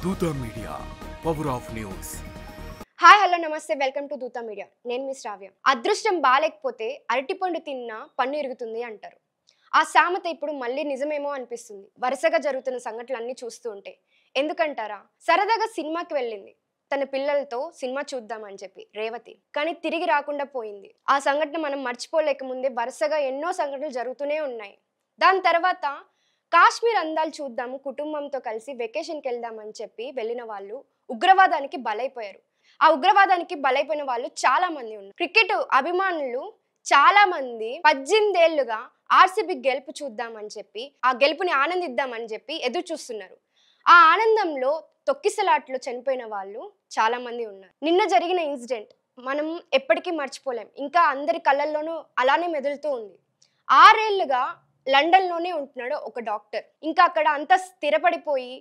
దూత media power of news. Hi hello నమస్తే, welcome to దూత మీడియా. నేను మీ శ్రావ్య. అదృష్టం బాలేకపోతే అరటిపండు తిన్నా పన్ను ఇరుగుతుంది అంటారు. ఆ సామెత ఇప్పుడు మళ్ళీ నిజమేమో అనిపిస్తుంది వరుసగా జరుగుతున్న సంఘటనలన్నీ చూస్తూ ఉంటే. ఎందుకంటారా, సరదాగా సినిమాకి వెళ్ళింది తన పిల్లలతో సినిమా చూద్దామని చెప్పి రేవతి, కానీ తిరిగి రాకుండా పోయింది. ఆ సంఘటన మనం మర్చిపోలేక ముందే వరుసగా ఎన్నో సంఘటనలు జరుగుతూనే ఉన్నాయి. దాని తర్వాత కాశ్మీర్ అందాలు చూద్దాము కుటుంబంతో కలిసి వెకేషన్కి వెళ్దామని చెప్పి వెళ్ళిన వాళ్ళు ఉగ్రవాదానికి బలైపోయారు. ఆ ఉగ్రవాదానికి బలైపోయిన వాళ్ళు చాలా మంది ఉన్నారు. క్రికెట్ అభిమానులు చాలా మంది 18 ఏళ్లుగా ఆర్సీబీ గెలుపు చూద్దామని చెప్పి, ఆ గెలుపుని ఆనందిద్దామని చెప్పి ఎదురు చూస్తున్నారు. ఆ ఆనందంలో తొక్కిసలాట్లో చనిపోయిన వాళ్ళు చాలా మంది ఉన్నారు. నిన్న జరిగిన ఇన్సిడెంట్ మనం ఎప్పటికీ మర్చిపోలేం. ఇంకా అందరి కళ్ళల్లోనూ అలానే మెదులుతూ ఉంది. 6 ఏళ్లుగా లండన్లోనే ఉంటున్నాడు ఒక డాక్టర్. ఇంకా అక్కడ అంతా స్థిరపడిపోయి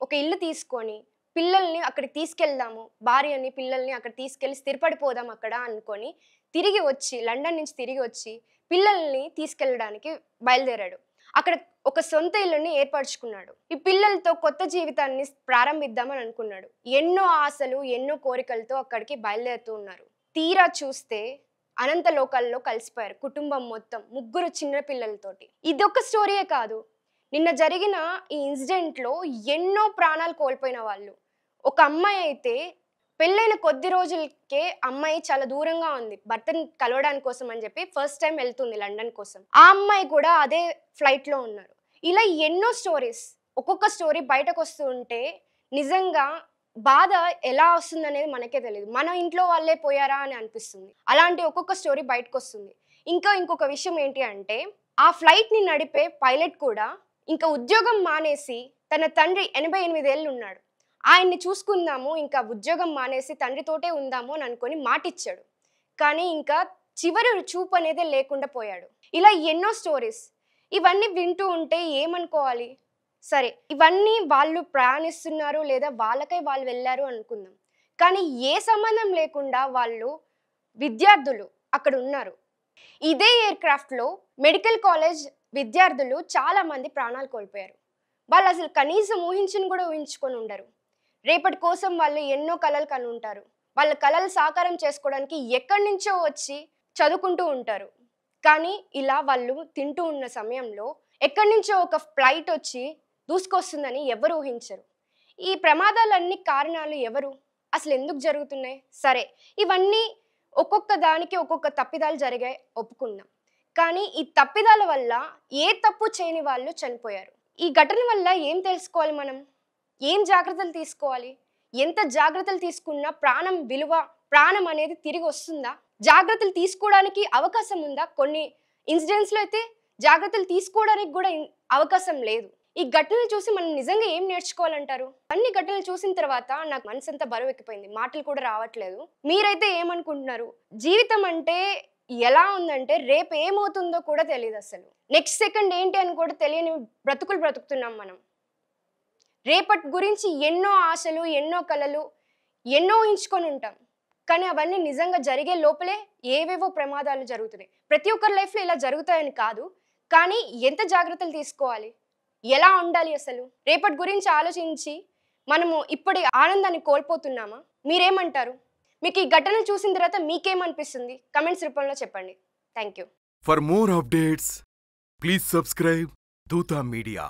ఒక ఇల్లు తీసుకొని పిల్లల్ని అక్కడికి తీసుకెళ్దాము, భార్యని పిల్లల్ని అక్కడ తీసుకెళ్ళి స్థిరపడిపోదాం అక్కడ అనుకొని తిరిగి వచ్చి లండన్ నుంచి తిరిగి వచ్చి పిల్లల్ని తీసుకెళ్ళడానికి బయలుదేరాడు. అక్కడ ఒక సొంత ఇల్లుని ఏర్పరచుకున్నాడు. ఈ పిల్లలతో కొత్త జీవితాన్ని ప్రారంభిద్దామని అనుకున్నాడు. ఎన్నో ఆశలు ఎన్నో కోరికలతో అక్కడికి బయలుదేరుతూ ఉన్నారు. తీరా చూస్తే అనంత లోకాల్లో కలిసిపోయారు కుటుంబం మొత్తం, 3 చిన్న పిల్లలతోటి. ఇదొక స్టోరీయే కాదు, నిన్న జరిగిన ఈ ఇన్సిడెంట్లో ఎన్నో ప్రాణాలు కోల్పోయిన వాళ్ళు. ఒక అమ్మాయి అయితే పెళ్ళైన కొద్ది రోజులకే అమ్మాయి చాలా దూరంగా ఉంది భర్తని కలవడానికి కోసం అని చెప్పి ఫస్ట్ టైం వెళ్తుంది లండన్ కోసం. ఆ అమ్మాయి కూడా అదే ఫ్లైట్లో ఉన్నారు. ఇలా ఎన్నో స్టోరీస్, ఒక్కొక్క స్టోరీ బయటకు వస్తూ ఉంటే నిజంగా బాధ ఎలా వస్తుంది అనేది మనకే తెలియదు. మన ఇంట్లో వాళ్ళే పోయారా అని అనిపిస్తుంది. అలాంటి ఒక్కొక్క స్టోరీ బయటకు వస్తుంది. ఇంకొక విషయం ఏంటి అంటే, ఆ ఫ్లైట్ని నడిపే పైలట్ కూడా ఇంకా ఉద్యోగం మానేసి, తన తండ్రి 88 ఏళ్ళు ఉన్నాడు, ఆయన్ని చూసుకుందాము, ఇంకా ఉద్యోగం మానేసి తండ్రితోటే ఉందాము అని అనుకొని మాటిచ్చాడు. కానీ ఇంకా చివరి చూపు అనేది లేకుండా పోయాడు. ఇలా ఎన్నో స్టోరీస్. ఇవన్నీ వింటూ ఉంటే ఏమనుకోవాలి? సరే, ఇవన్నీ వాళ్ళు ప్రయాణిస్తున్నారు లేదా వాళ్ళకై వాళ్ళు వెళ్ళారు అనుకుందాం. కానీ ఏ సంబంధం లేకుండా వాళ్ళు విద్యార్థులు అక్కడ ఉన్నారు. ఇదే ఎయిర్ క్రాఫ్ట్లో మెడికల్ కాలేజ్ విద్యార్థులు చాలా మంది ప్రాణాలు కోల్పోయారు. వాళ్ళు అసలు కనీసం ఊహించుకొని ఉండరు. రేపటి కోసం వాళ్ళు ఎన్నో కలలు కని ఉంటారు. వాళ్ళ కలలు సాకారం చేసుకోవడానికి ఎక్కడి నుంచో వచ్చి చదువుకుంటూ ఉంటారు. కానీ ఇలా వాళ్ళు తింటూ ఉన్న సమయంలో ఎక్కడి నుంచో ఒక ఫ్లైట్ వచ్చి దూసుకొస్తుందని ఎవరు ఊహించరు. ఈ ప్రమాదాలన్నీ కారణాలు ఎవరు? అసలు ఎందుకు జరుగుతున్నాయి? సరే, ఇవన్నీ ఒక్కొక్క దానికి ఒక్కొక్క తప్పిదాలు జరిగాయి ఒప్పుకున్నాం. కానీ ఈ తప్పిదాల వల్ల ఏ తప్పు చేయని వాళ్ళు చనిపోయారు. ఈ ఘటన వల్ల ఏం తెలుసుకోవాలి మనం? ఏం జాగ్రత్తలు తీసుకోవాలి? ఎంత జాగ్రత్తలు తీసుకున్నా ప్రాణం అనేది తిరిగి వస్తుందా? జాగ్రత్తలు తీసుకోవడానికి అవకాశం ఉందా? కొన్ని ఇన్సిడెంట్స్లో అయితే జాగ్రత్తలు తీసుకోవడానికి కూడా అవకాశం లేదు. ఈ ఘటనలు చూసి మనం నిజంగా ఏం నేర్చుకోవాలంటారు? అన్ని ఘటనలు చూసిన తర్వాత నాకు మనసంతా బరువు ఎక్కిపోయింది, మాటలు కూడా రావట్లేదు. మీరైతే ఏమనుకుంటున్నారు? జీవితం అంటే ఎలా ఉందంటే రేపు ఏమవుతుందో కూడా తెలియదు. అసలు నెక్స్ట్ సెకండ్ ఏంటి అని కూడా తెలియని బ్రతుకులు బ్రతుకుతున్నాం మనం. రేపటి గురించి ఎన్నో ఆశలు ఎన్నో కలలు ఎన్నో ఊహించుకొని ఉంటాం. కానీ అవన్నీ నిజంగా జరిగే లోపలే ఏవేవో ప్రమాదాలు జరుగుతున్నాయి. ప్రతి ఒక్కరి లైఫ్లో ఇలా జరుగుతాయని కాదు, కానీ ఎంత జాగ్రత్తలు తీసుకోవాలి, ఎలా ఉండాలి? అసలు రేపటి గురించి ఆలోచించి మనము ఇప్పటి ఆనందాన్ని కోల్పోతున్నామా? మీరేమంటారు? మీకు ఈ ఘటన చూసిన తర్వాత మీకేమనిపిస్తుంది? కమెంట్స్ రూపంలో చెప్పండి. Thank you. For more updates please subscribe దూత మీడియా.